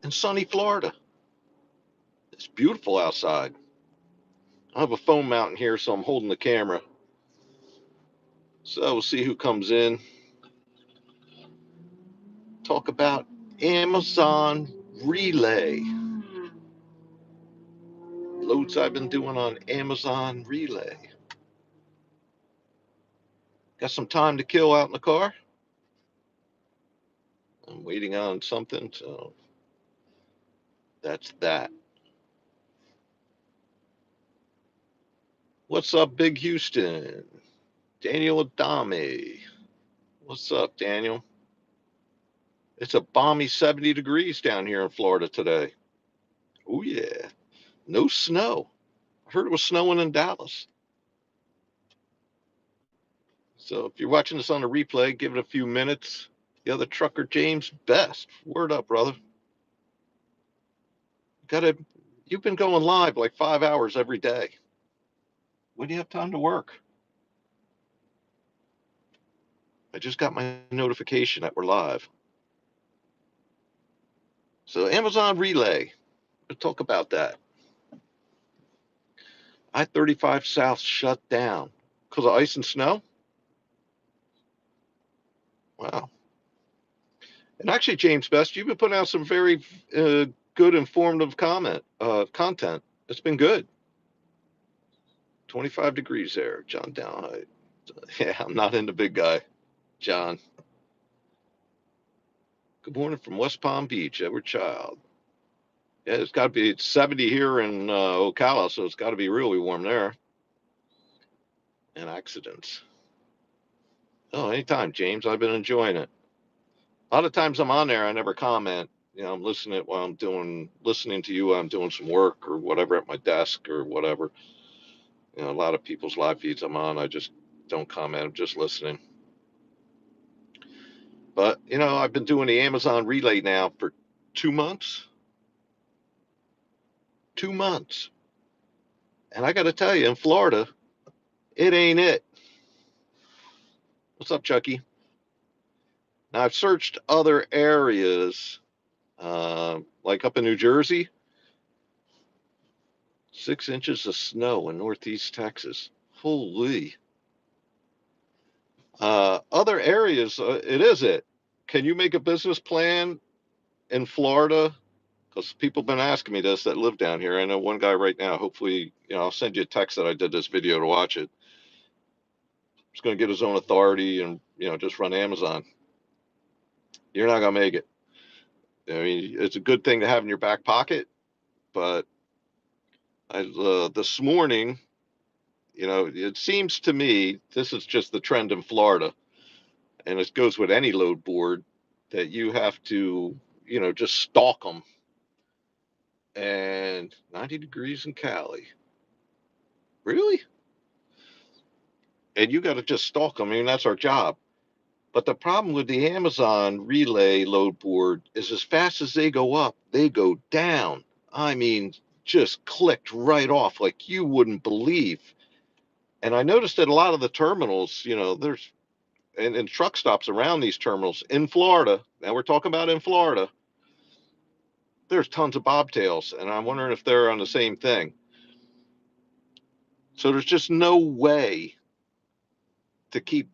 in sunny Florida. It's beautiful outside. I have a phone mount here, so I'm holding the camera. So we'll see who comes in. Talk about Amazon Relay. Loads I've been doing on Amazon Relay. Got some time to kill out in the car? I'm waiting on something, so that's that. What's up, Big Houston? Daniel Adame. What's up, Daniel? It's a balmy 70 degrees down here in Florida today. Oh, yeah. No snow. I heard it was snowing in Dallas. So if you're watching this on the replay, give it a few minutes. The other trucker, James Best. Word up, brother. You've been going live like 5 hours every day. When do you have time to work? I just got my notification that we're live. So Amazon Relay. We'll talk about that. I-35 South shut down because of ice and snow. Wow. And actually, James Best, you've been putting out some very good, informative content. It's been good. 25 degrees there, John Downheight. Yeah, I'm not into big guy, John. Good morning from West Palm Beach, Edward Child. Yeah, it's 70 here in Ocala, so it's got to be really warm there. And accidents. Oh, anytime, James. I've been enjoying it. A lot of times I'm on there, I never comment. I'm listening while listening to you while I'm doing some work or whatever at my desk or whatever. A lot of people's live feeds I'm on, I just don't comment. I'm just listening. But, I've been doing the Amazon Relay now for 2 months. 2 months. And I got to tell you, in Florida, it ain't it. What's up, Chucky? Now, I've searched other areas, like up in New Jersey. 6 inches of snow in northeast Texas. Holy. Other areas, it is it. Can you make a business plan in Florida? Because people have been asking me this that live down here. I know one guy right now. Hopefully, I'll send you a text that I did this video to watch it. He's going to get his own authority and, just run Amazon. You're not going to make it. I mean, it's a good thing to have in your back pocket, but this morning, it seems to me this is just the trend in Florida, and it goes with any load board that you have to, just stalk them. And 90 degrees in Cali. Really? And you got to just stalk them. I mean, that's our job. But the problem with the Amazon Relay load board is as fast as they go up, they go down. I mean, just clicked right off like you wouldn't believe. And I noticed that a lot of the terminals, there's and truck stops around these terminals in Florida. Now we're talking about in Florida. There's tons of bobtails, and I'm wondering if they're on the same thing. So there's just no way to keep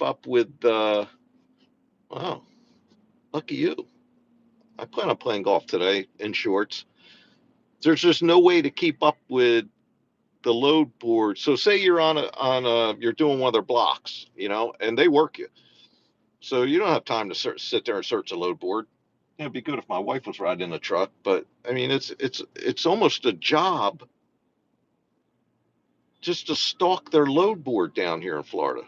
up with. Wow, lucky you. I plan on playing golf today in shorts. There's just no way to keep up with the load board. So say you're you're doing one of their blocks, and they work you. So you don't have time to sit there and search a load board. It'd be good if my wife was riding in the truck, but I mean, it's almost a job just to stalk their load board down here in Florida.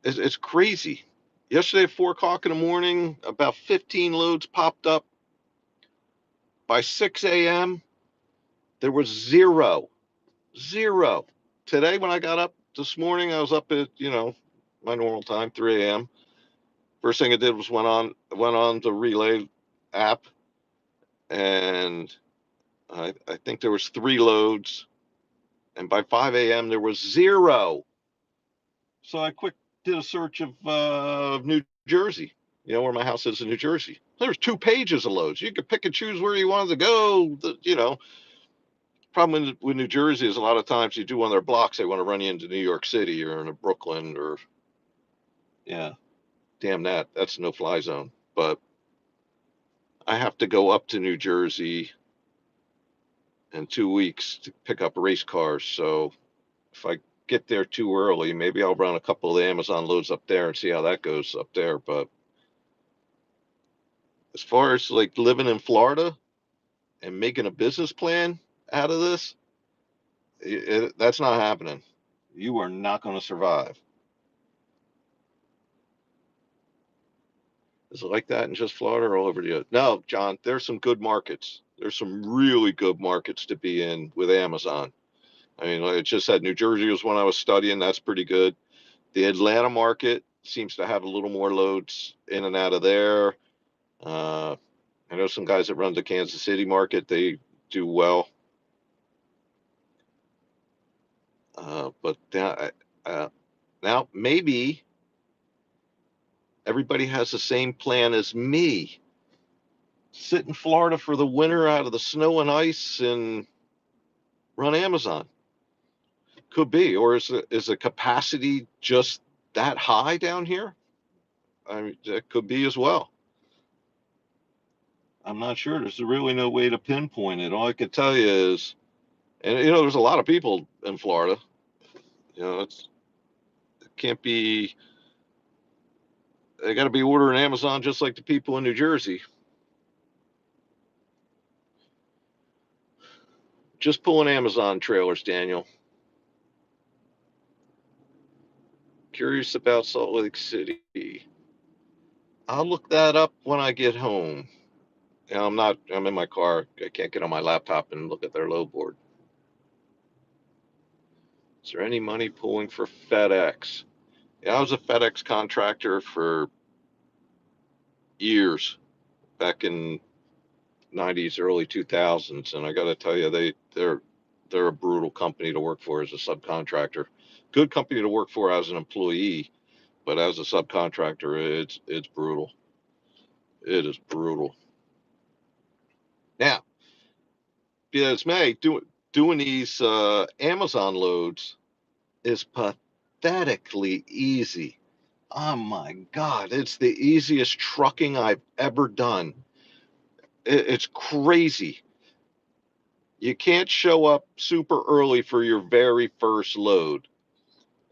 It's crazy. Yesterday at 4 o'clock in the morning, about 15 loads popped up. By 6 a.m., there was zero. Zero. Today, when I got up this morning, I was up at, my normal time, 3 a.m. First thing I did was went on the Relay app, and I think there was 3 loads, and by 5 a.m. there was zero. So I quick did a search of New Jersey. You know where my house is in New Jersey. There's 2 pages of loads. You could pick and choose where you wanted to go. Problem with New Jersey is a lot of times you do one of their blocks, they want to run you into New York City or into Brooklyn or yeah, damn that. That's a no-fly zone. But I have to go up to New Jersey in 2 weeks to pick up race cars. So if I get there too early, maybe I'll run a couple of the Amazon loads up there and see how that goes up there. But as far as like living in Florida and making a business plan out of this, that's not happening. You are not going to survive. Is it like that in just Florida or all over the? No, John, there's some good markets. There's some really good markets to be in with Amazon. I mean, like I just said, New Jersey was one I was studying. That's pretty good. The Atlanta market seems to have a little more loads in and out of there. Uh, I know some guys that run the Kansas City market. They do well. But now maybe everybody has the same plan as me. Sit in Florida for the winter out of the snow and ice and run Amazon. Could be, or is the capacity just that high down here? I mean, that could be as well. I'm not sure. There's really no way to pinpoint it. All I could tell you is, and there's a lot of people in Florida. It can't be. They got to be ordering Amazon just like the people in New Jersey. Just pulling Amazon trailers, Daniel. Curious about Salt Lake City. I'll look that up when I get home. I'm not. I'm in my car. I can't get on my laptop and look at their load board. Is there any money pulling for FedEx? Yeah, I was a FedEx contractor for years back in '90s, early 2000s, and I got to tell you, they're a brutal company to work for as a subcontractor. Good company to work for as an employee, but as a subcontractor, it's brutal. It is brutal. Now, be that as may, doing these Amazon loads is pathetically easy. Oh my God, it's the easiest trucking I've ever done. It's crazy. You can't show up super early for your very first load.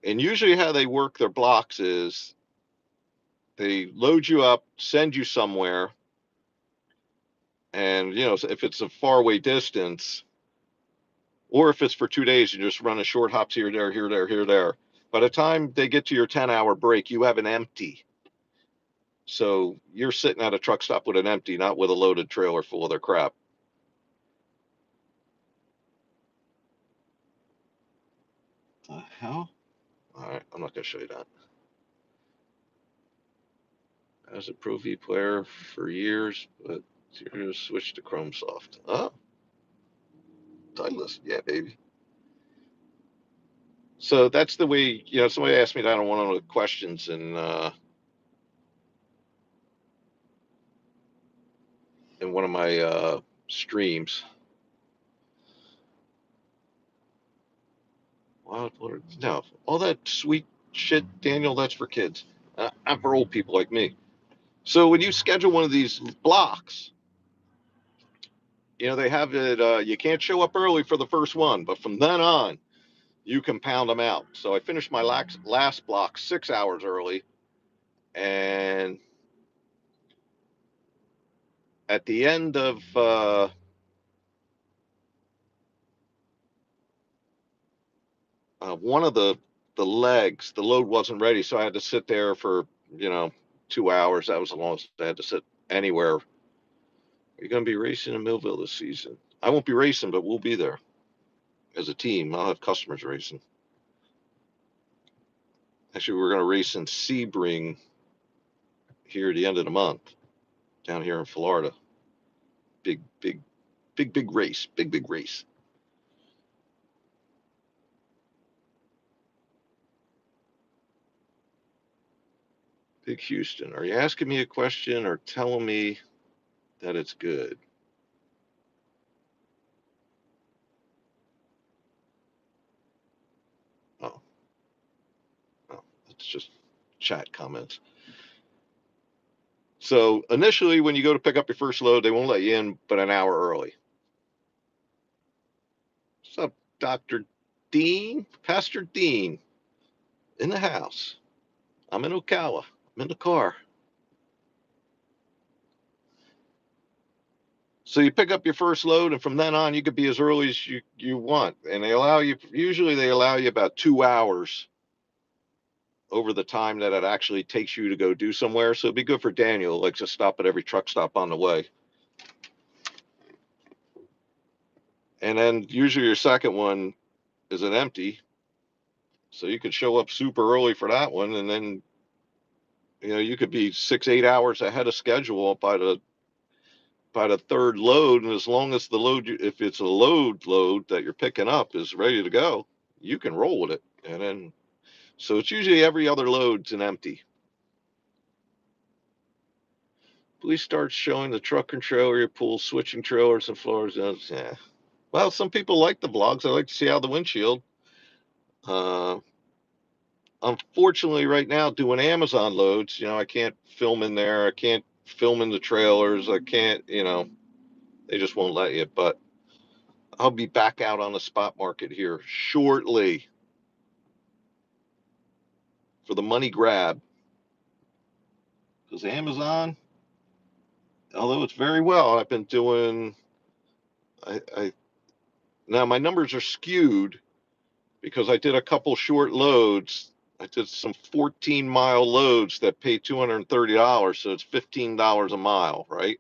And usually, how they work their blocks is they load you up, send you somewhere, and if it's a faraway distance, or if it's for 2 days, you just run a short hops here, there, here, there, here, there. By the time they get to your 10-hour break, you have an empty. So you're sitting at a truck stop with an empty, not with a loaded trailer full of their crap. The hell? All right, I'm not going to show you that. As a Pro V player for years, but you're going to switch to Chrome Soft. Oh, Titleist. Yeah, baby. So that's the way, somebody asked me that on one of the questions in one of my streams. No, all that sweet shit, Daniel, that's for kids. I'm for old people like me. So when you schedule one of these blocks, they have it, you can't show up early for the first one, but from then on, you can pound them out. So I finished my last block 6 hours early. And at the end of one of the legs, the load wasn't ready, so I had to sit there for 2 hours. That was the longest I had to sit anywhere. Are you going to be racing in Millville this season? I won't be racing, but we'll be there as a team. I'll have customers racing. Actually, we're going to race in Sebring here at the end of the month down here in Florida. Big, big, big, big race. Big, big race. Big Houston, are you asking me a question or telling me that it's good? Oh, oh, that's just chat comments. So initially, when you go to pick up your first load, they won't let you in but an hour early. What's up, Dr. Dean? Pastor Dean in the house. I'm in Ocala. I'm in the car. So you pick up your first load, and from then on, you could be as early as you want. And usually they allow you about 2 hours over the time that it actually takes you to go do somewhere. So it'd be good for Daniel, like to stop at every truck stop on the way. And then usually your second one is an empty. So you could show up super early for that one. And then, you could be 6, 8 hours ahead of schedule by the third load. And as long as the load, if it's a load that you're picking up is ready to go, you can roll with it. And then, so it's usually every other load's an empty. Police starts showing the truck controller, your pool, switching trailers and floors. Yeah. Well, some people like the vlogs. I like to see how the windshield. Uh, Unfortunately, right now, doing Amazon loads, I can't film in there. I can't film in the trailers. I can't, they just won't let you. But I'll be back out on the spot market here shortly for the money grab. Because Amazon, although it's very well, I've been doing, now my numbers are skewed because I did a couple short loads. I did some 14-mile loads that pay $230, so it's $15 a mile, right?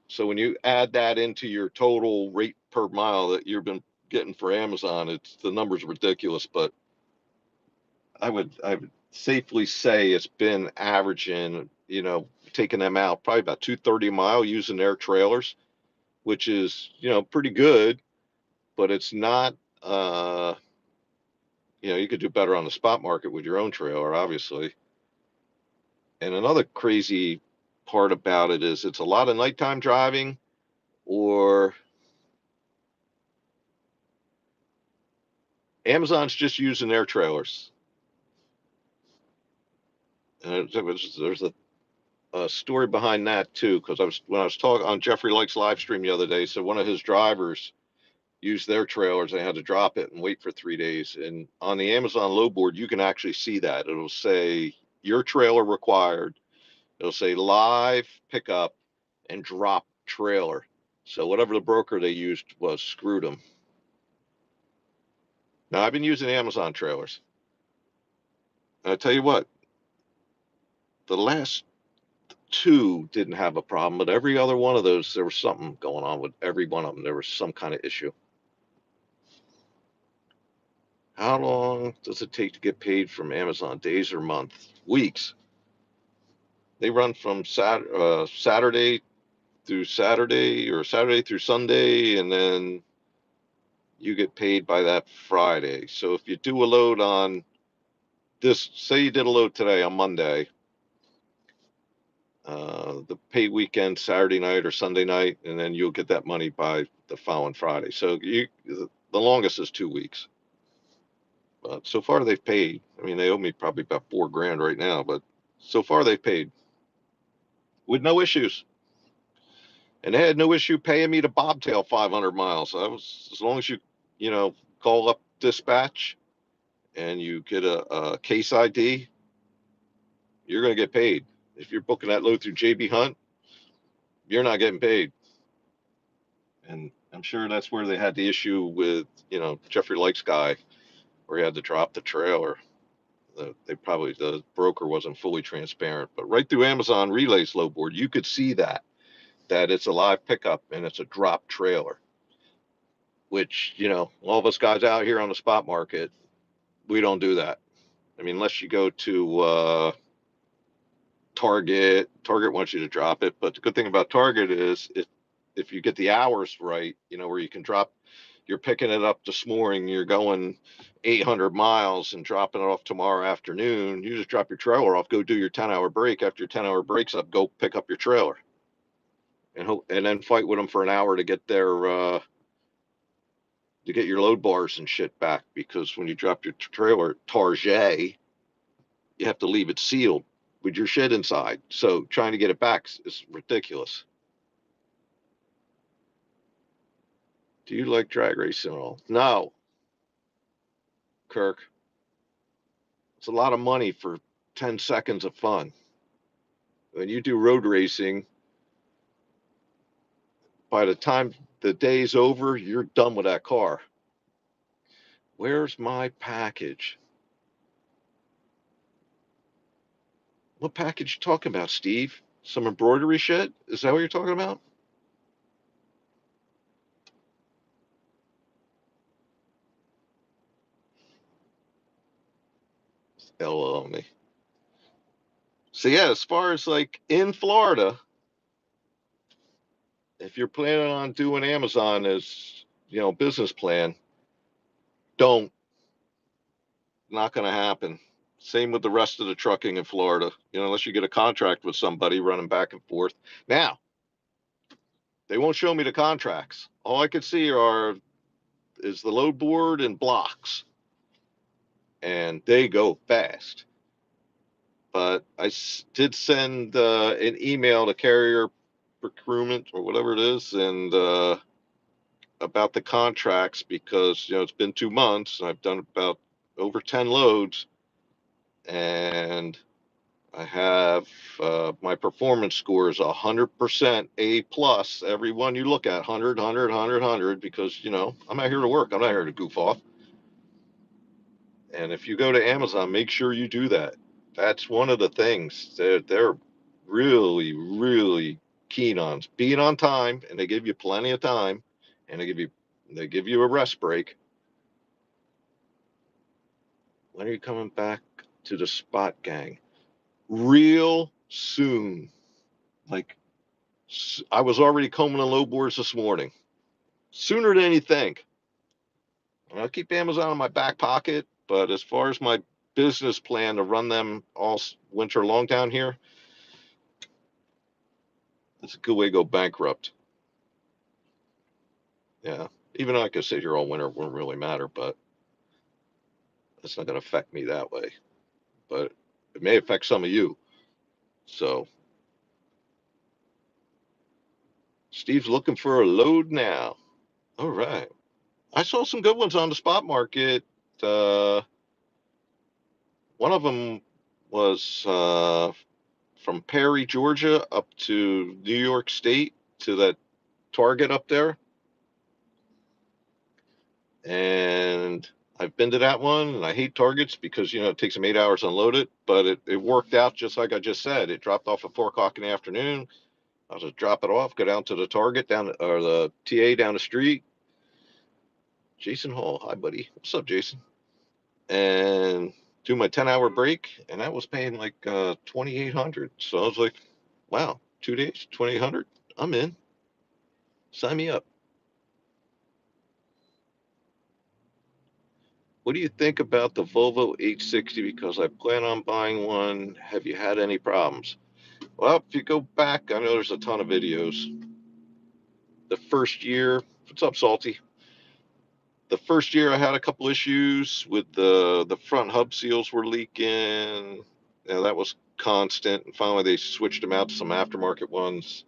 So when you add that into your total rate per mile that you've been getting for Amazon, it's the number's ridiculous. But I would safely say it's been averaging, taking them out probably about 230 a mile using their trailers, which is pretty good, but it's not. You could do better on the spot market with your own trailer, obviously. And another crazy part about it is it's a lot of nighttime driving, or Amazon's just using their trailers. And there's a story behind that too, because when I was talking on Jeffrey Lake's live stream the other day, so one of his drivers used their trailers. They had to drop it and wait for 3 days. And on the Amazon load board, you can actually see that. It'll say your trailer required. It'll say live pickup and drop trailer. So whatever the broker they used was screwed them. Now I've been using Amazon trailers. And I tell you what, the last two didn't have a problem, but every other one of those, there was something going on with every one of them. There was some kind of issue. How long does it take to get paid from Amazon? Days or months? Weeks. They run from Saturday through Saturday or Saturday through Sunday, and then you get paid by that Friday. So if you do a load on this, say you did a load today on Monday, the pay weekend Saturday night or Sunday night, and then you'll get that money by the following Friday. So the longest is 2 weeks. But so far they've paid. I mean, they owe me probably about $4,000 right now, but so far they've paid with no issues. And they had no issue paying me to bobtail 500 miles. I was, as long as you call up dispatch and you get a case ID, you're going to get paid. If you're booking that load through JB Hunt, you're not getting paid. And I'm sure that's where they had the issue with, Jeffrey Lake's guy, where he had to drop the trailer. The broker wasn't fully transparent. But right through Amazon Relay's load board, you could see that it's a live pickup and it's a drop trailer, which, all of us guys out here on the spot market, we don't do that. I mean, unless you go to Target. Target wants you to drop it, but the good thing about Target is if you get the hours right, where you can drop you're picking it up this morning, you're going 800 miles and dropping it off tomorrow afternoon. You just drop your trailer off, go do your 10-hour break. After your 10-hour break's up, go pick up your trailer and then fight with them for an hour to get to get your load bars and shit back, because when you drop your trailer Target, you have to leave it sealed with your shit inside. So trying to get it back is ridiculous. Do you like drag racing at all? No, Kirk. It's a lot of money for 10 seconds of fun. When you do road racing, by the time the day's over, you're done with that car. Where's my package? What package you talking about, Steve? Some embroidery shit? Is that what you're talking about? LOL me. So yeah, as far as like in Florida, if you're planning on doing Amazon as, business plan, don't. Not going to happen. Same with the rest of the trucking in Florida, unless you get a contract with somebody running back and forth. Now, they won't show me the contracts. All I could see is the load board and blocks, and they go fast. But I did send an email to carrier procurement or whatever it is, and about the contracts, because it's been 2 months and I've done about over 10 loads, and I have my performance score is 100% A plus. Every one you look at, 100, 100, 100, 100, because I'm not here to work. I'm not here to goof off. And if you go to Amazon, make sure you do that. That's one of the things that they're really, really keen on, being on time, and they give you plenty of time, and they give you a rest break. When are you coming back to the spot gang? Real soon. Like, I was already combing the low boards this morning. Sooner than you think. I'll keep Amazon in my back pocket, but as far as my business plan to run them all winter long down here, it's a good way to go bankrupt. Yeah. Even though I could sit here all winter, it wouldn't really matter, but it's not going to affect me that way. But it may affect some of you. So Steve's looking for a load now. All right. I saw some good ones on the spot market. Uh, One of them was from Perry, Georgia, up to New York State to that Target up there. And I've been to that one, and I hate Targets because, it takes them 8 hours to unload it. But it worked out just like I just said. It dropped off at 4 o'clock in the afternoon. I'll just drop it off, go down to the Target, or the TA down the street. Jason Hall. Hi, buddy. What's up, Jason? And do my 10-hour break, and that was paying like 2,800. So I was like, wow, 2 days, 2,800. I'm in. Sign me up. What do you think about the Volvo 860? Because I plan on buying one. Have you had any problems? Well, if you go back, I know there's a ton of videos. The first year, what's up, Salty? The first year I had a couple issues with the front hub seals were leaking. That was constant. And finally, they switched them out to some aftermarket ones.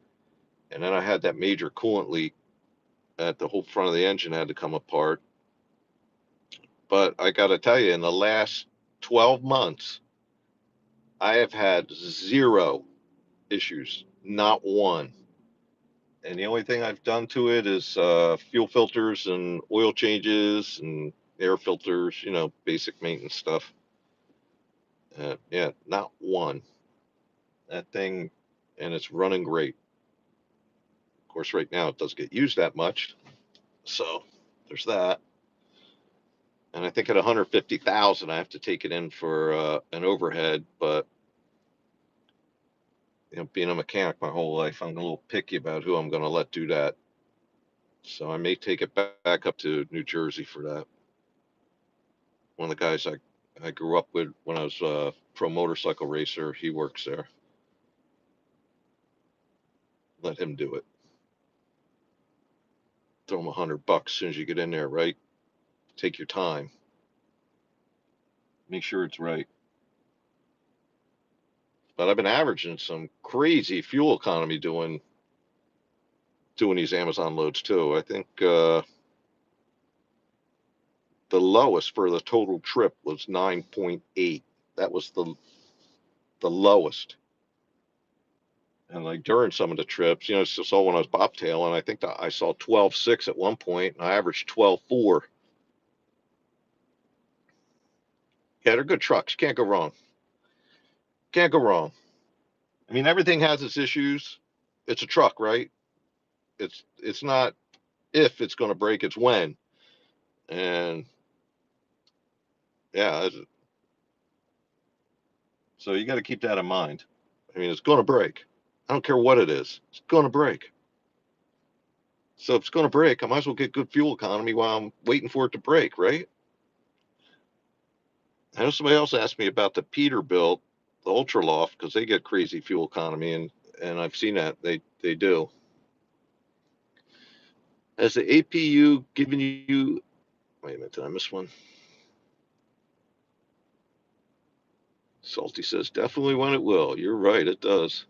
And then I had that major coolant leak that the whole front of the engine had to come apart. But I got to tell you, in the last 12 months, I have had zero issues, not one. And the only thing I've done to it is fuel filters and oil changes and air filters, basic maintenance stuff. Yeah, not one. That thing, and it's running great. Of course, right now it doesn't get used that much. So there's that. And I think at 150,000, I have to take it in for an overhead. But being a mechanic my whole life, I'm a little picky about who I'm going to let do that. So I may take it back up to New Jersey for that. One of the guys I grew up with when I was a pro motorcycle racer, he works there. Let him do it. Throw him $100 as soon as you get in there, right? Take your time. Make sure it's right. But I've been averaging some crazy fuel economy doing these Amazon loads too. I think the lowest for the total trip was 9.8. That was the lowest. And like during some of the trips, you know, it's just all when I was bobtailing, I think that I saw 12.6 at one point, and I averaged 12.4. Yeah, they're good trucks. Can't go wrong. Can't go wrong. I mean, everything has its issues. It's a truck, right? It's not if it's going to break, it's when. And yeah, so you got to keep that in mind. I mean, it's going to break. I don't care what it is. It's going to break. So if it's going to break, I might as well get good fuel economy while I'm waiting for it to break, right? I know somebody else asked me about the Peterbilt, the Ultraloft, because they get crazy fuel economy, and I've seen that they do. Has the APU given you? Wait a minute, did I miss one? Salty says definitely when it will. You're right, it does.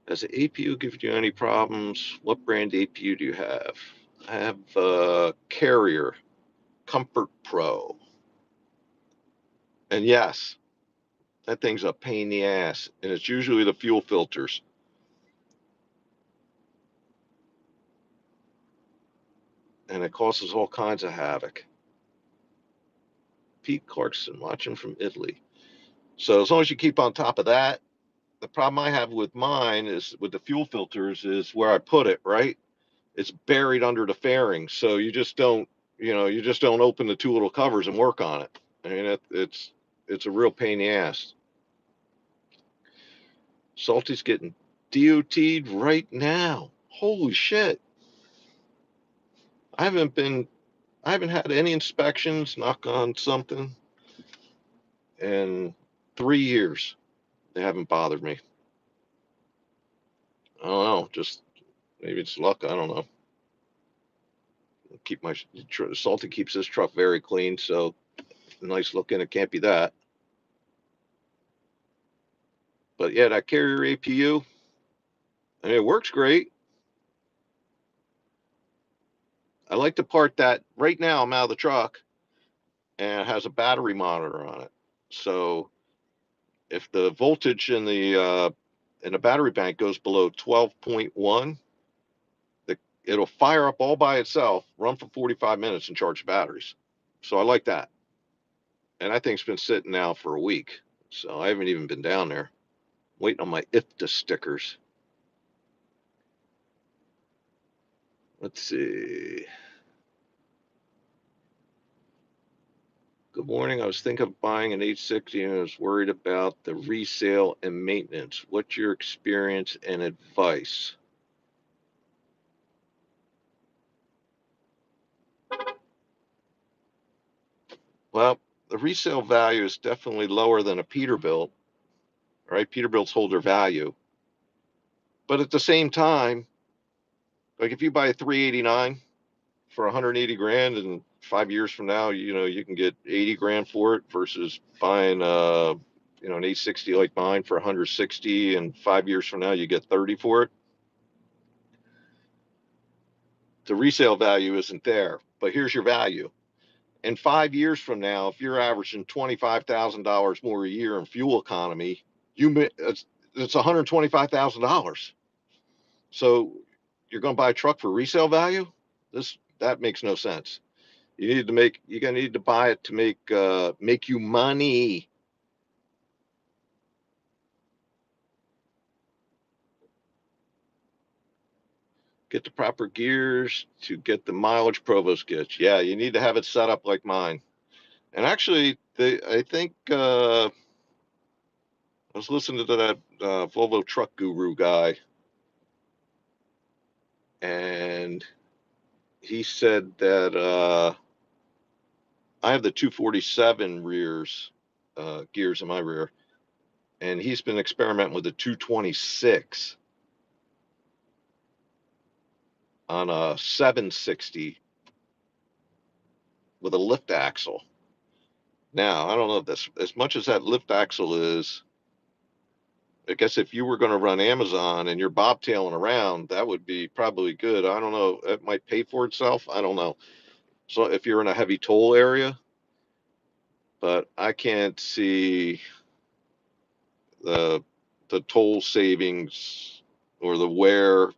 Has the APU given you any problems? What brand APU do you have? I have Carrier Comfort Pro, and yes, that thing's a pain in the ass, and it's usually the fuel filters, and it causes all kinds of havoc. Pete Clarkson watching from Italy. So as long as you keep on top of that, the problem I have with mine is with the fuel filters is where I put it, right? It's buried under the fairing. So you just don't open the two little covers and work on it. I mean, it's a real pain in the ass. Salty's getting DOT'd right now. Holy shit. I haven't been, I haven't had any inspections, knock on something, in 3 years. They haven't bothered me. I don't know. Just maybe it's luck. I don't know. Keep my Salty keeps his truck very clean, so nice looking. It can't be that. But yeah, that Carrier APU, I mean, it works great. I like the part that right now I'm out of the truck and it has a battery monitor on it. So if the voltage in the battery bank goes below 12.1, it'll fire up all by itself, run for 45 minutes, and charge the batteries. So I like that. And that thing's been sitting now for a week, so I haven't even been down there. Waiting on my IFTA stickers. Let's see. Good morning. I was thinking of buying an 860 and I was worried about the resale and maintenance. What's your experience and advice? Well, the resale value is definitely lower than a Peterbilt, right? Peterbilts hold their value. But at the same time, like if you buy a 389 for 180 grand and 5 years from now, you can get 80 grand for it versus buying an 860 like mine for 160, and 5 years from now you get 30 for it. The resale value isn't there, but here's your value. And 5 years from now, if you're averaging $25,000 more a year in fuel economy, it's $125,000. So you're going to buy a truck for resale value? That makes no sense. You're gonna need to buy it to make you money. Get the proper gears to get the mileage Provost gets. Yeah, you need to have it set up like mine. And actually, I think I was listening to that Volvo truck guru guy, and he said that I have the 247 gears in my rear, and he's been experimenting with the 226 on a 760 with a lift axle. Now, I don't know if this, as much as that lift axle is, I guess if you were going to run Amazon and you're bobtailing around, that would be probably good. I don't know. It might pay for itself. I don't know. So if you're in a heavy toll area, but I can't see the toll savings or the wear.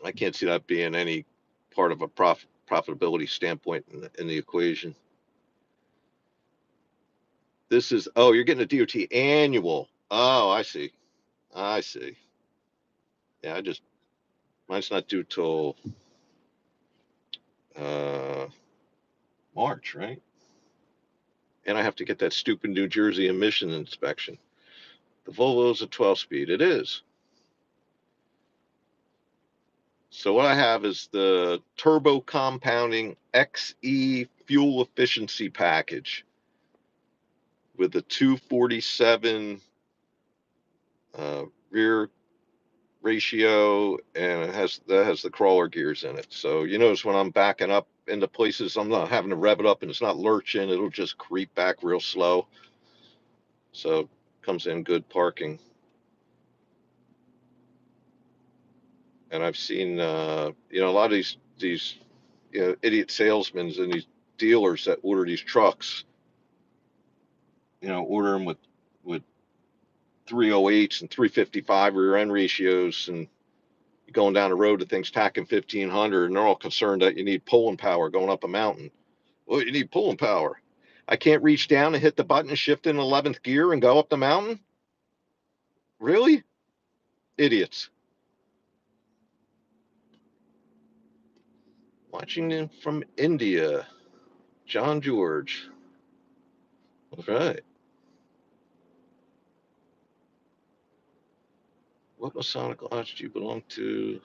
I can't see that being any part of a profitability standpoint in the equation. This is, oh, you're getting a DOT annual. Oh, I see. I see. Yeah, mine's not due till uh, March, right? And I have to get that stupid New Jersey emission inspection. The Volvo's a 12-speed. It is. So what I have is the turbo compounding XE fuel efficiency package with the 247 rear ratio, and that has the crawler gears in it. So you notice when I'm backing up into places, I'm not having to rev it up, and it's not lurching. It'll just creep back real slow. So comes in good parking. And I've seen a lot of these idiot salesmen and these dealers that order these trucks, order them with 308s and 355 rear end ratios, and going down the road, the thing's tacking 1500, and they're all concerned that you need pulling power going up a mountain. Well, you need pulling power. I can't reach down and hit the button and shift in 11th gear and go up the mountain? Really? Idiots. Watching them from India. John George. All right. What Masonic lodge do you belong to?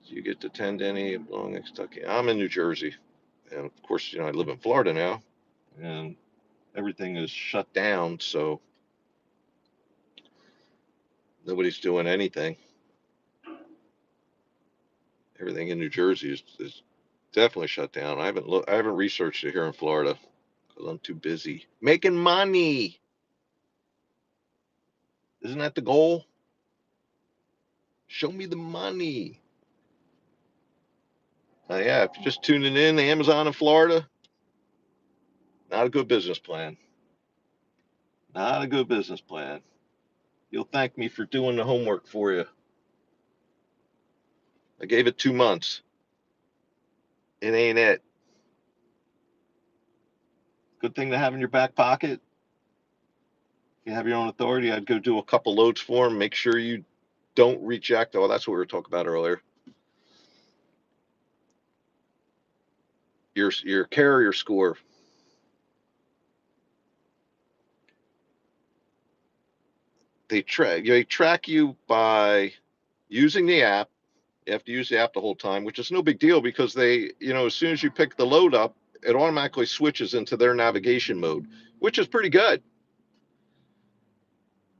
Do you get to attend any? Belong in Kentucky? I'm in New Jersey. And of course, I live in Florida now. And everything is shut down. So nobody's doing anything. Everything in New Jersey is definitely shut down. I haven't researched it here in Florida because I'm too busy making money. Isn't that the goal? Show me the money. Yeah, if you're just tuning in, Amazon in Florida, not a good business plan. Not a good business plan. You'll thank me for doing the homework for you. I gave it 2 months. It ain't it. Good thing to have in your back pocket. If you have your own authority, I'd go do a couple loads for them. Make sure you don't reject. Oh, that's what we were talking about earlier. Your carrier score. They track you by using the app. You have to use the app the whole time, which is no big deal because they, as soon as you pick the load up, it automatically switches into their navigation mode, which is pretty good.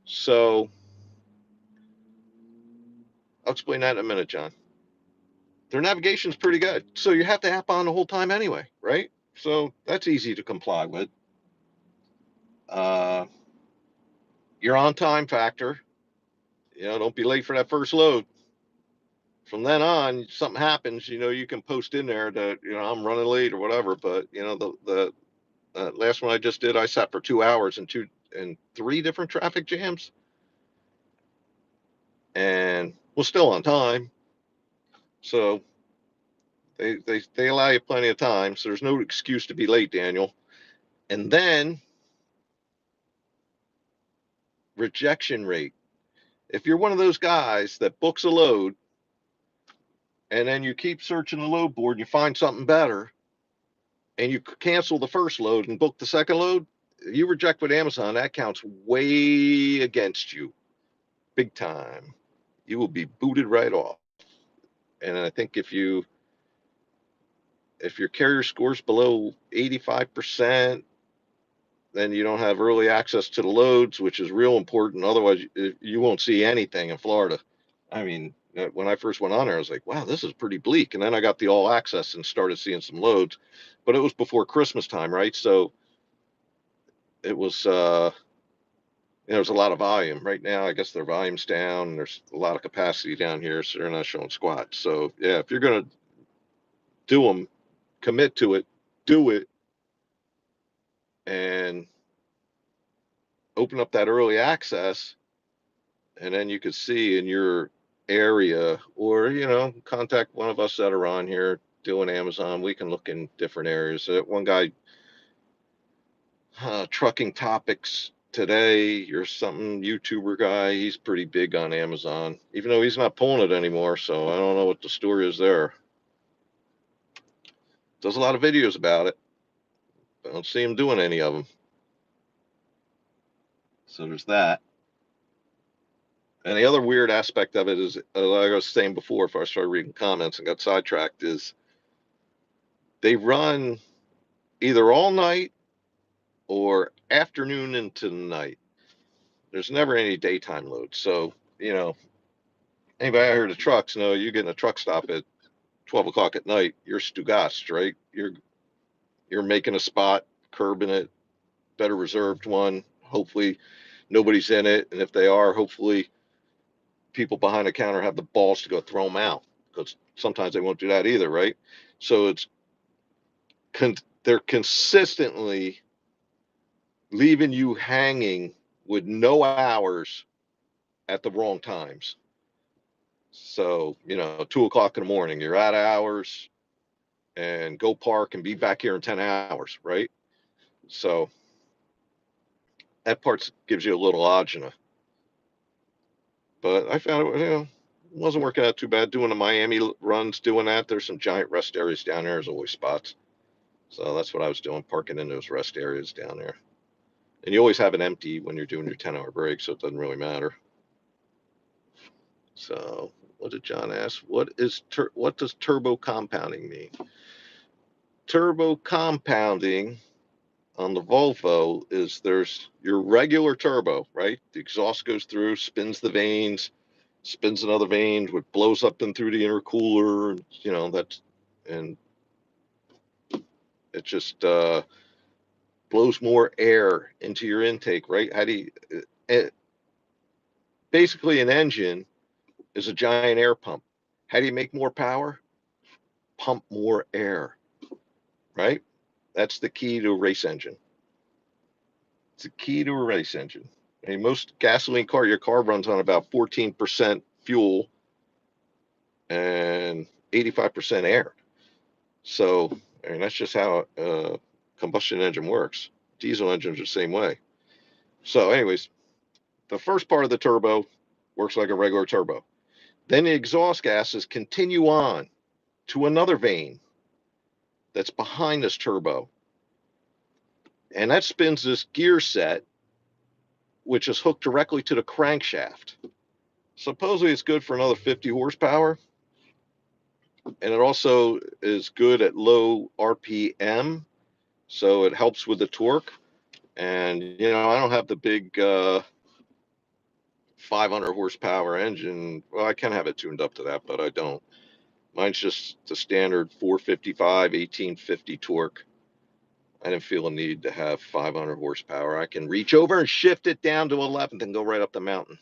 So I'll explain that in a minute, John. Their navigation's pretty good. So you have the app on the whole time anyway, right? So that's easy to comply with. Uh, your on time factor, don't be late for that first load. From then on, something happens, you can post in there that, I'm running late or whatever. But, the last one I just did, I sat for 2 hours in 3 different traffic jams and was still on time. So they allow you plenty of time. So there's no excuse to be late, Daniel. And then rejection rate. If you're one of those guys that books a load and then you keep searching the load board and you find something better and you cancel the first load and book the second load, you reject with Amazon, that counts way against you. Big time. you will be booted right off. And I think if your carrier scores below 85%, then you don't have early access to the loads, which is real important. Otherwise, you won't see anything in Florida. I mean, when I first went on there, I was like, wow, this is pretty bleak. And then I got the all access and started seeing some loads, but it was before Christmas time, right? So it was, there was a lot of volume. Right now, I guess their volume's down. There's a lot of capacity down here, so they're not showing squat. So yeah, if you're going to do them, commit to it, do it, and open up that early access, and then you could see in your area, or contact one of us that are on here doing Amazon. We can look in different areas. One guy, trucking topics today, or something, YouTuber guy, he's pretty big on Amazon, even though he's not pulling it anymore. So I don't know what the story is there. Does a lot of videos about it. I don't see him doing any of them. So there's that. And the other weird aspect of it is, like I was saying before, if I started reading comments and got sidetracked, is they run either all night or afternoon into the night. There's never any daytime load. So, anybody out here to trucks know you get in a truck stop at 12 o'clock at night, you're Stugast, right? You're making a spot, curbing it, better reserved one. Hopefully nobody's in it. And if they are, hopefully people behind the counter have the balls to go throw them out, because sometimes they won't do that either, right? So they're consistently leaving you hanging with no hours at the wrong times. So, 2 o'clock in the morning, you're out of hours, and go park and be back here in 10 hours, right? So that part gives you a little agita. But I found it, wasn't working out too bad doing the Miami runs, doing that. There's some giant rest areas down there. There's always spots. So that's what I was doing, parking in those rest areas down there. And you always have it empty when you're doing your 10-hour break, so it doesn't really matter. So what did John ask? What does turbo compounding mean? Turbo compounding on the Volvo is, there's your regular turbo, right? The exhaust goes through, spins the vanes, spins another vane, which blows up and through the intercooler. And it just blows more air into your intake, right? How do you? Basically, an engine is a giant air pump. How do you make more power? Pump more air, right? That's the key to a race engine. It's the key to a race engine. I mean, most gasoline car, your car runs on about 14% fuel and 85% air. So, I mean, that's just how a combustion engine works. Diesel engines are the same way. So, anyways, the first part of the turbo works like a regular turbo. Then the exhaust gases continue on to another vane that's behind this turbo. And that spins this gear set, which is hooked directly to the crankshaft. Supposedly it's good for another 50 horsepower. And it also is good at low RPM. So it helps with the torque. And, I don't have the big 500 horsepower engine. Well, I can have it tuned up to that, but I don't. Mine's just the standard 455, 1850 torque. I didn't feel a need to have 500 horsepower. I can reach over and shift it down to 11th and go right up the mountain.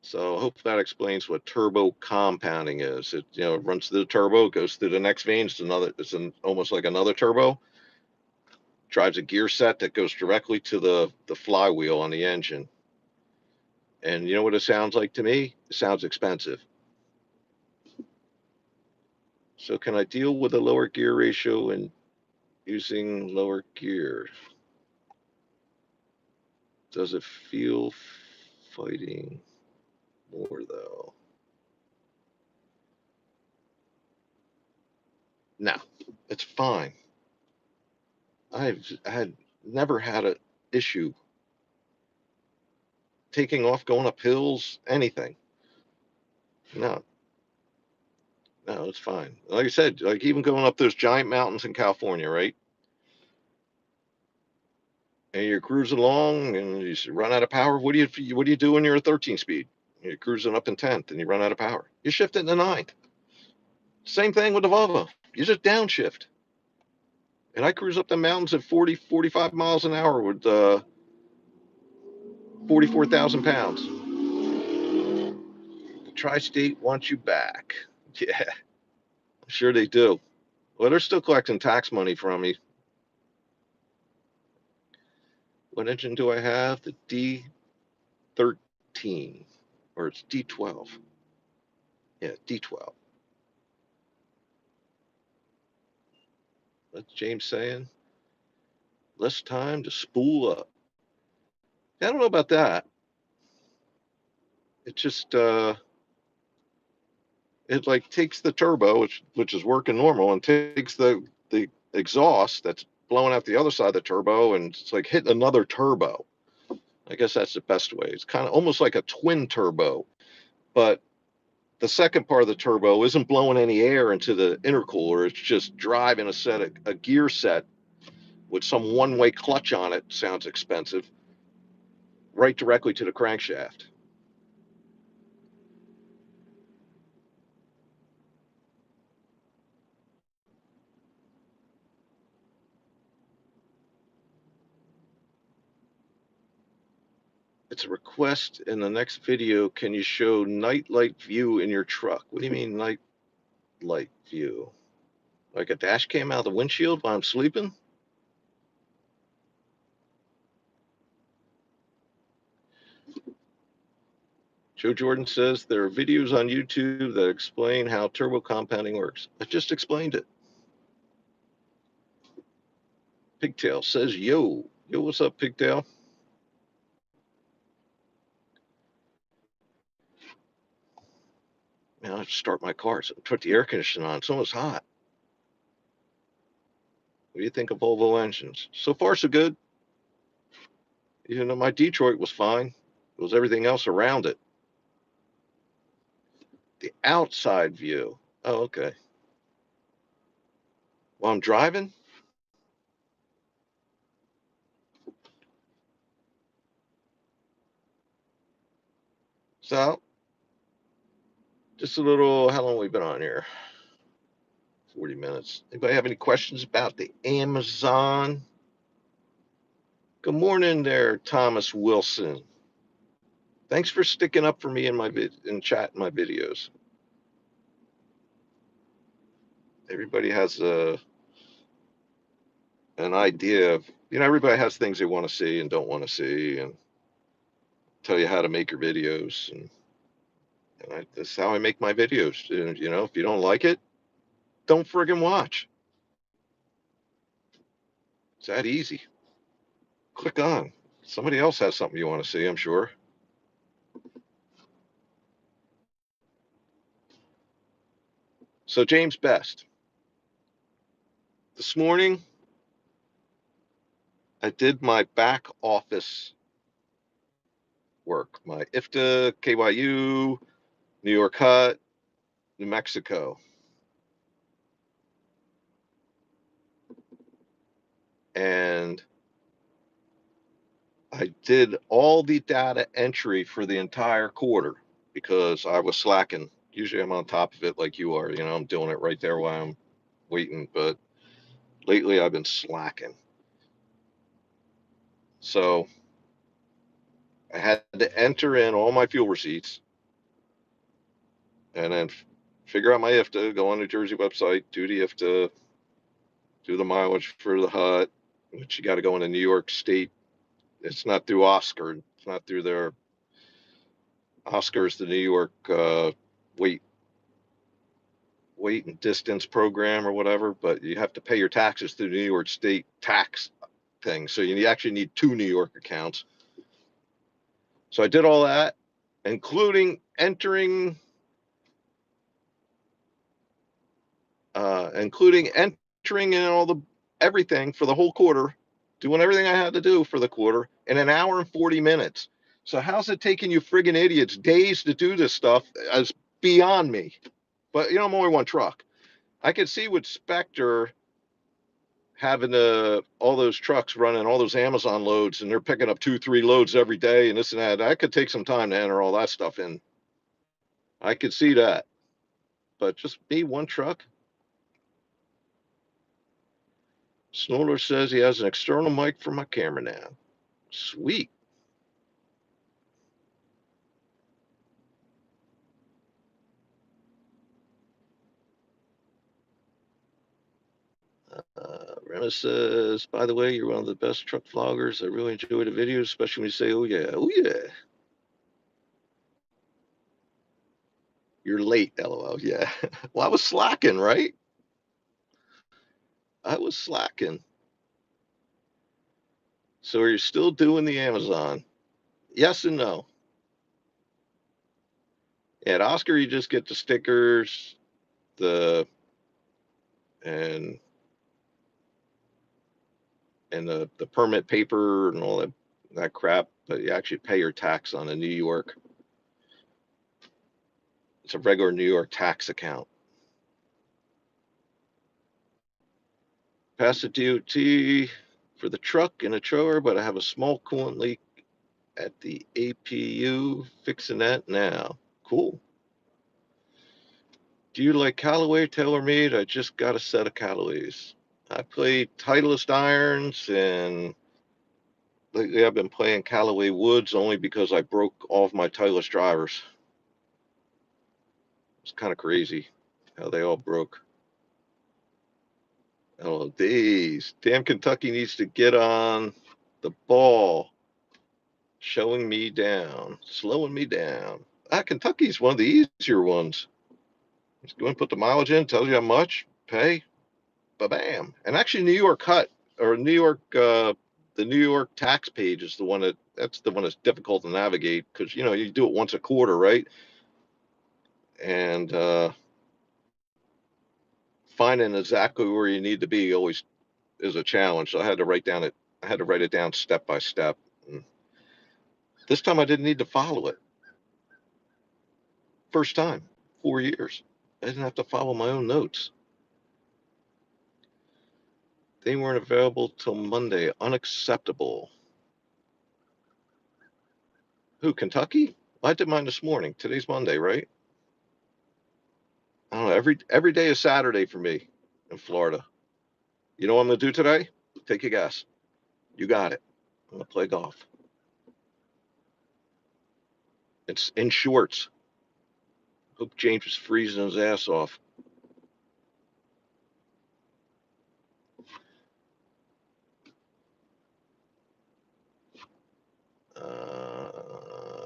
So I hope that explains what turbo compounding is. It runs through the turbo, goes through the next vein. It's almost like another turbo. Drives a gear set that goes directly to the flywheel on the engine. And you know what it sounds like to me? It sounds expensive. So can I deal with a lower gear ratio and using lower gear? Does it feel fighting more though? No, it's fine. I had never had an issue taking off, going up hills, anything. No, no, it's fine. Like I said, like even going up those giant mountains in California, right? And you're cruising along and you run out of power. What do you do when you're a 13 speed? You're cruising up in 10th and you run out of power. You shift it in the 9th. Same thing with the Volvo. You just downshift. And I cruise up the mountains at 40, 45 miles an hour with 44,000 pounds. The tri-state wants you back. Yeah, sure they do. Well, they're still collecting tax money from me. What engine do I have? The D13, or it's D12. Yeah, D12. That's James saying. Less time to spool up. I don't know about that. It just it like takes the turbo, which is working normal, and takes the exhaust that's blowing out the other side of the turbo, and it's like hitting another turbo. I guess that's the best way. It's kind of almost like a twin turbo, but the second part of the turbo isn't blowing any air into the intercooler. It's just driving a gear set with some one-way clutch on it. Sounds expensive. Right directly to the crankshaft. It's a request in the next video. Can you show night light view in your truck? What do you mean night light view? Like a dash cam out the windshield while I'm sleeping? Joe Jordan says there are videos on YouTube that explain how turbo compounding works. I just explained it. Pigtail says, yo. Yo, what's up, Pigtail? Man, I have to start my car. So put the air conditioning on. It's almost hot. What do you think of Volvo engines? So far, so good. You know, my Detroit was fine. It was everything else around it. The outside view. Oh, okay. While I'm driving, so just a little, how long have we been on here? 40 minutes. Anybody have any questions about the Amazon? Good morning there, Thomas Wilson. Thanks for sticking up for me in chat in my videos. Everybody has an idea of, everybody has things they want to see and don't want to see, and tell you how to make your videos. And that's how I make my videos. And, if you don't like it, don't friggin' watch. It's that easy. Click on. Somebody else has something you want to see, I'm sure. So, James Best. This morning, I did my back office work, my IFTA, KYU, New York HUT, New Mexico. And I did all the data entry for the entire quarter because I was slacking. Usually I'm on top of it like you are, I'm doing it right there while I'm waiting, but lately I've been slacking. So I had to enter in all my fuel receipts and then figure out my IFTA, go on the Jersey website, do the IFTA, do the mileage for the HUT, which you got to go into New York State. It's not through Oscar. It's not through their Oscar's the New York weight and distance program or whatever, but you have to pay your taxes through the New York State tax thing. So you actually need 2 New York accounts. So I did all that, including entering in all the everything for the whole quarter, doing everything I had to do for the quarter in an hour and 40 minutes. So how's it taking you friggin' idiots days to do this stuff? Is beyond me. But I'm only one truck. I could see with Spectre having all those trucks running all those Amazon loads, and they're picking up 2, 3 loads every day, and this and that. I could take some time to enter all that stuff in. I could see that, but just me, one truck. Snorler says he has an external mic for my camera now. Sweet. Rena says, by the way, you're one of the best truck vloggers. I really enjoy the videos, especially when you say, oh yeah, oh yeah. You're late, LOL. Yeah. Well, I was slacking, right? I was slacking. So are you still doing the Amazon? Yes and no. At Oscar, you just get the stickers, the and the permit paper and all that crap, but you actually pay your tax on a New York. It's a regular New York tax account. Pass the DOT for the truck and a trailer, but I have a small coolant leak at the APU. Fixing that now. Cool. Do you like Callaway TaylorMade? I just got a set of Callaways. I play Titleist irons, and lately I've been playing Callaway woods only because I broke all of my Titleist drivers. It's kind of crazy how they all broke. Oh, days. Damn, Kentucky needs to get on the ball, showing me down, slowing me down. Kentucky's one of the easier ones. Just go and put the mileage in, tells you how much, pay, ba-bam. And actually, New York Cut or New York, the New York tax page is the one that's the one that's difficult to navigate because you do it once a quarter, right? And finding exactly where you need to be always is a challenge. So I had to write it down step by step. And this time I didn't need to follow it. First time, 4 years. I didn't have to follow my own notes. They weren't available till Monday. Unacceptable. Who, Kentucky? I did mine this morning. Today's Monday, right? I don't know. Every day is Saturday for me in Florida. You know what I'm gonna do today? Take a guess. You got it. I'm gonna play golf. It's in shorts. Hope James is freezing his ass off.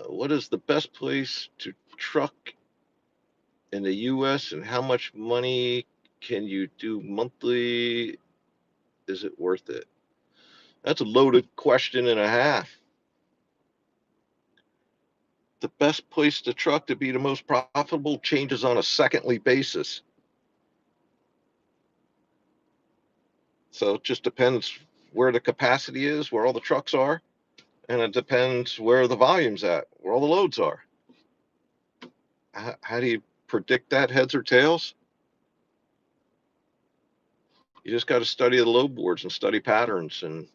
What is the best place to truck in the U.S. and how much money can you do monthly? Is it worth it? That's a loaded question and a half. The best place to truck to be the most profitable changes on a secondly basis. So it just depends where the capacity is, where all the trucks are, and it depends where the volume's at, where all the loads are. How do you predict that, heads or tails? You just got to study the load boards and study patterns, and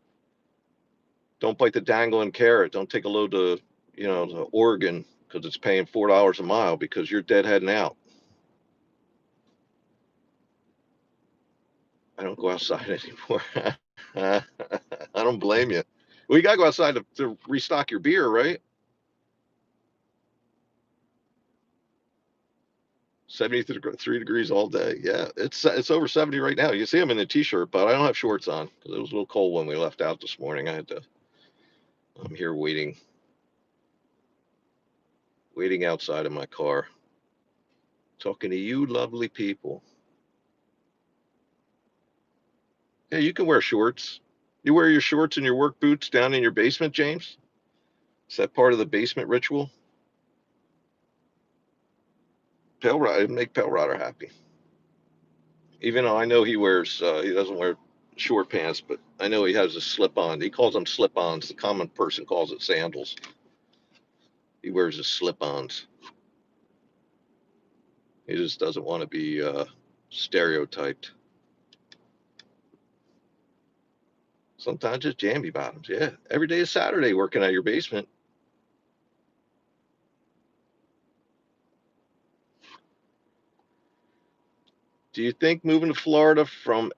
don't bite the dangling carrot. Don't take a load to Oregon because it's paying $4 a mile because you're deadheading out. I don't go outside anymore. I don't blame you. Well, you got to go outside to restock your beer, right? 73 degrees all day. Yeah, it's over 70 right now. You see I'm in a t-shirt, but I don't have shorts on because it was a little cold when we left out this morning. I'm here waiting outside of my car, talking to you lovely people. Yeah, you can wear shorts. You wear your shorts and your work boots down in your basement, James? Is that part of the basement ritual? It'd make Pale Rider happy. Even though I know he doesn't wear short pants, but I know he has a slip on. He calls them slip ons. The common person calls it sandals. He wears his slip-ons. He just doesn't want to be stereotyped. Sometimes just jammy bottoms. Yeah, every day is Saturday working out your basement. Do you think moving to Florida from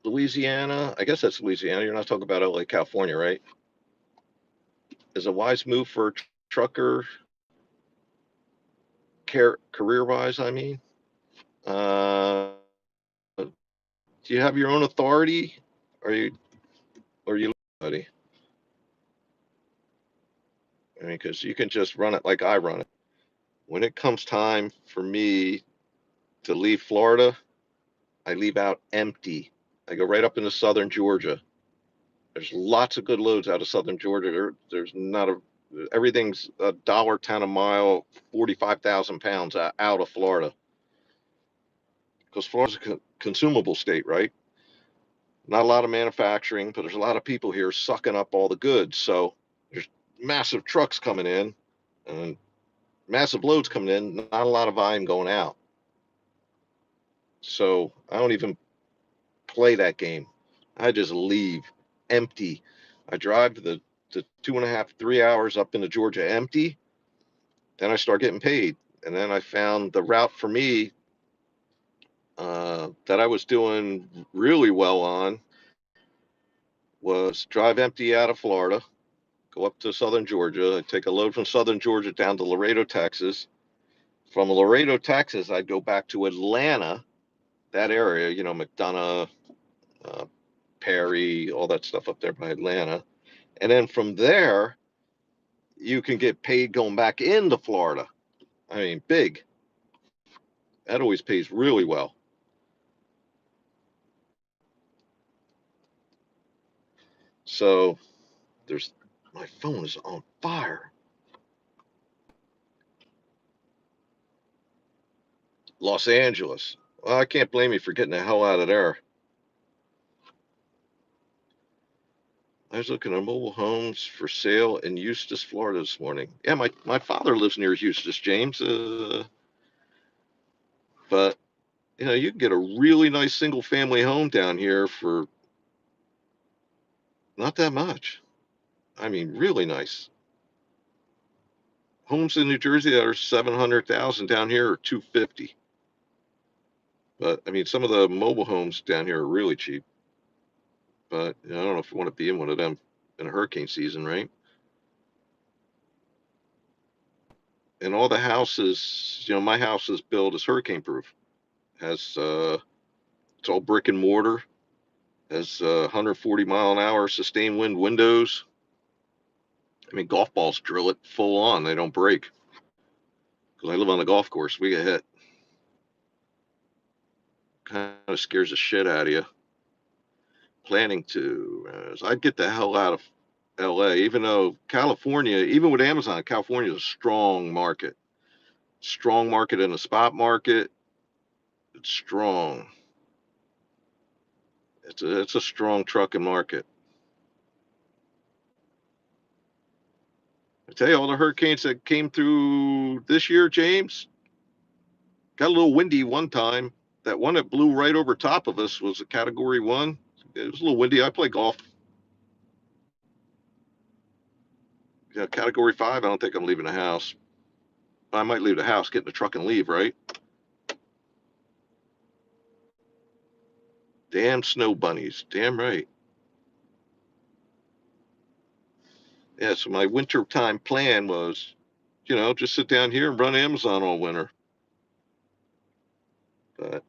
Louisiana, I guess that's Louisiana, you're not talking about LA, California, right? Is a wise move for a trucker, career-wise, I mean? Uh, do you have your own authority? Or you, buddy? I mean, because you can just run it like I run it. When it comes time for me to leave Florida, I leave out empty. I go right up into southern Georgia. There's lots of good loads out of southern Georgia. There's not a everything's $1.10 a mile, 45,000 pounds out of Florida. Because Florida's a consumable state, right? Not a lot of manufacturing, but there's a lot of people here sucking up all the goods. So there's massive trucks coming in and massive loads coming in, not a lot of volume going out. So I don't even play that game. I just leave empty. I drive the 2.5, 3 hours up into Georgia empty. Then I start getting paid. And then I found the route for me that I was doing really well on was drive empty out of Florida, go up to southern Georgia. I'd take a load from southern Georgia down to Laredo, Texas. From Laredo, Texas, I'd go back to Atlanta, that area, McDonough, uh, Perry, all that stuff up there by Atlanta. And then from there, you can get paid going back into Florida. I mean, big. That always pays really well. So there's my phone is on fire. Los Angeles. Well, I can't blame you for getting the hell out of there. I was looking at mobile homes for sale in Eustis, Florida this morning. Yeah, my father lives near Eustis, James. But you can get a really nice single family home down here for not that much. I mean, really nice. Homes in New Jersey that are 700,000 down here are 250. But I mean, some of the mobile homes down here are really cheap. But I don't know if you want to be in one of them in a hurricane season, right? And all the houses, my house is built as hurricane proof. Has it's all brick and mortar. Has 140 mile an hour sustained wind windows. I mean, golf balls drill it full on; they don't break. Because I live on the golf course, we get hit. Kind of scares the shit out of you. Planning to, I'd get the hell out of LA, even though California, even with Amazon, California is a strong market. Strong market in the spot market. It's strong. It's a strong trucking market. I tell you, all the hurricanes that came through this year, James, got a little windy one time. That one that blew right over top of us was a Category 1. It was a little windy. I play golf. Yeah, Category 5, I don't think I'm leaving the house. I might leave the house, get in the truck and leave, right? Damn snow bunnies. Damn right. Yeah, so my wintertime plan was, just sit down here and run Amazon all winter. But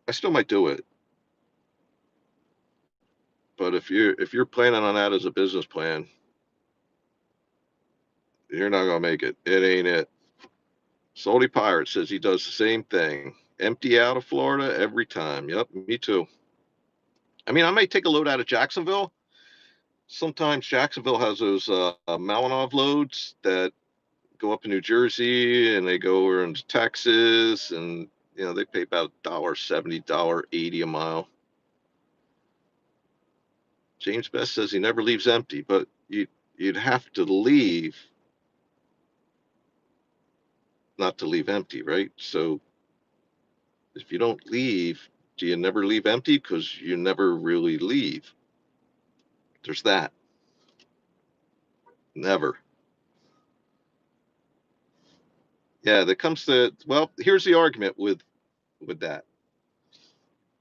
I still might do it. But if you're planning on that as a business plan, you're not gonna make it. It ain't it. Salty Pirate says he does the same thing. Empty out of Florida every time. Yep, me too. I mean, I might take a load out of Jacksonville. Sometimes Jacksonville has those Malinov loads that go up in New Jersey and they go over into Texas, and they pay about $1.70, $1.80 a mile. James Best says he never leaves empty, but you'd have to leave, not to leave empty, right? So if you don't leave, do you never leave empty? Because you never really leave. There's that. Never. Yeah, that comes to, well, here's the argument with that.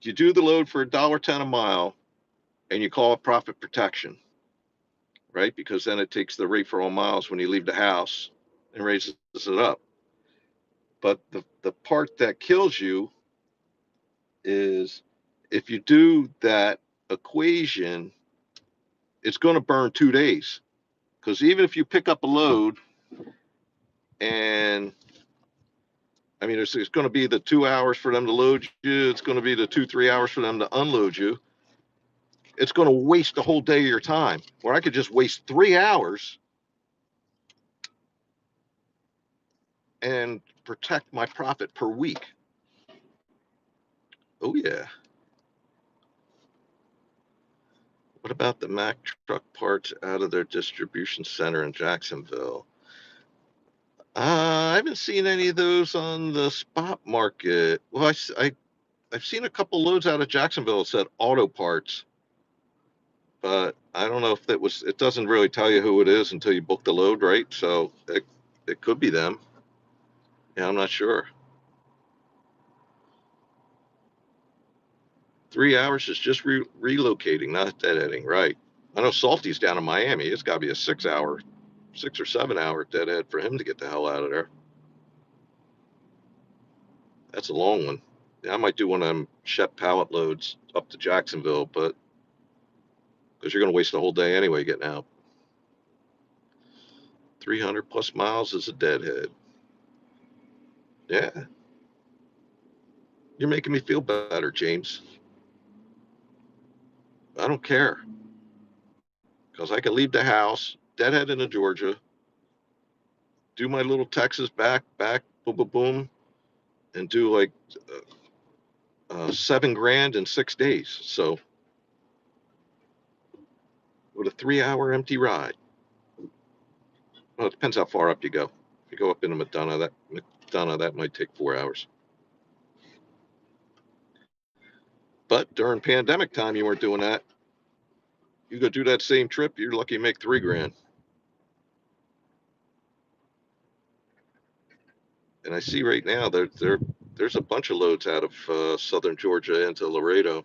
You do the load for $1.10 a mile and you call it profit protection, right? Because then it takes the rate for all miles when you leave the house and raises it up. But the part that kills you is if you do that equation, it's going to burn 2 days. Because even if you pick up a load and I mean, it's going to be the 2 hours for them to load you. It's going to be the 2, 3 hours for them to unload you. It's going to waste the whole day of your time. Where I could just waste 3 hours and protect my profit per week. Oh yeah. What about the Mack truck parts out of their distribution center in Jacksonville? I haven't seen any of those on the spot market. Well, I've seen a couple loads out of Jacksonville that said auto parts, but I don't know if that was, it doesn't really tell you who it is until you book the load, right? So it could be them. Yeah, I'm not sure. 3 hours is just relocating, not deadheading, right? I know Salty's down in Miami. It's got to be a 6 or 7 hour deadhead for him to get the hell out of there. That's a long one. Yeah, I might do one of them Shep pallet loads up to Jacksonville, but because you're going to waste the whole day anyway getting out. 300 plus miles is a deadhead. Yeah. You're making me feel better, James. I don't care. Because I can leave the house, deadhead into Georgia, do my little Texas back, boom, boom, boom, and do like $7,000 in 6 days. So with a 3 hour empty ride. Well, it depends how far up you go. If you go up into McDonough, that might take 4 hours. But during pandemic time, you weren't doing that. You go do that same trip, you're lucky to make $3,000. And I see right now there's a bunch of loads out of southern Georgia into Laredo.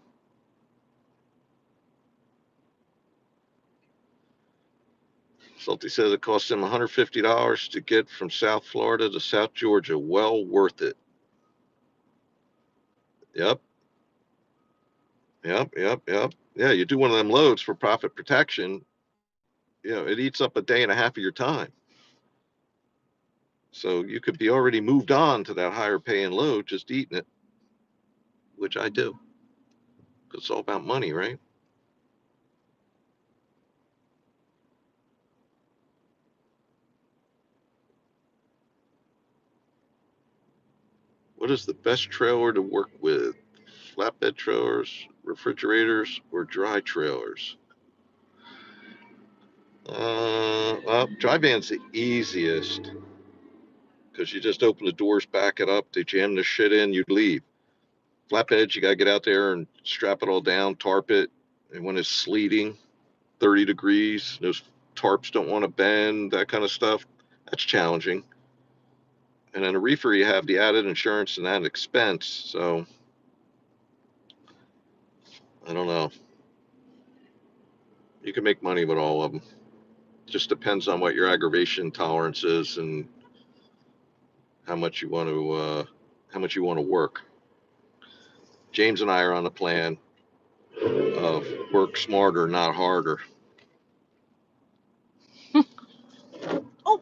Salty says it costs him $150 to get from South Florida to South Georgia. Well worth it. Yep. Yeah, you do one of them loads for profit protection, it eats up a day and a half of your time. So you could be already moved on to that higher paying load, just eating it, which I do. Because it's all about money, right? What is the best trailer to work with? Flatbed trailers, refrigerators, or dry trailers? Well, dry van's the easiest because you just open the doors, back it up, they jam the shit in, you leave. Flatbeds, you got to get out there and strap it all down, tarp it. And when it's sleeting, 30 degrees, those tarps don't want to bend, that kind of stuff. That's challenging. And then a reefer, you have the added insurance and added expense. So I don't know. You can make money with all of them. Just depends on what your aggravation tolerance is and how much you want to work. James and I are on the plan of work smarter, not harder. Oh. All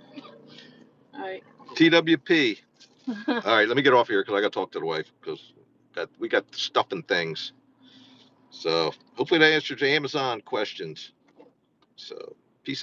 right. TWP. All right, let me get off here because I got to talk to the wife because we got stuff and things. So hopefully that answers your Amazon questions. So peace out.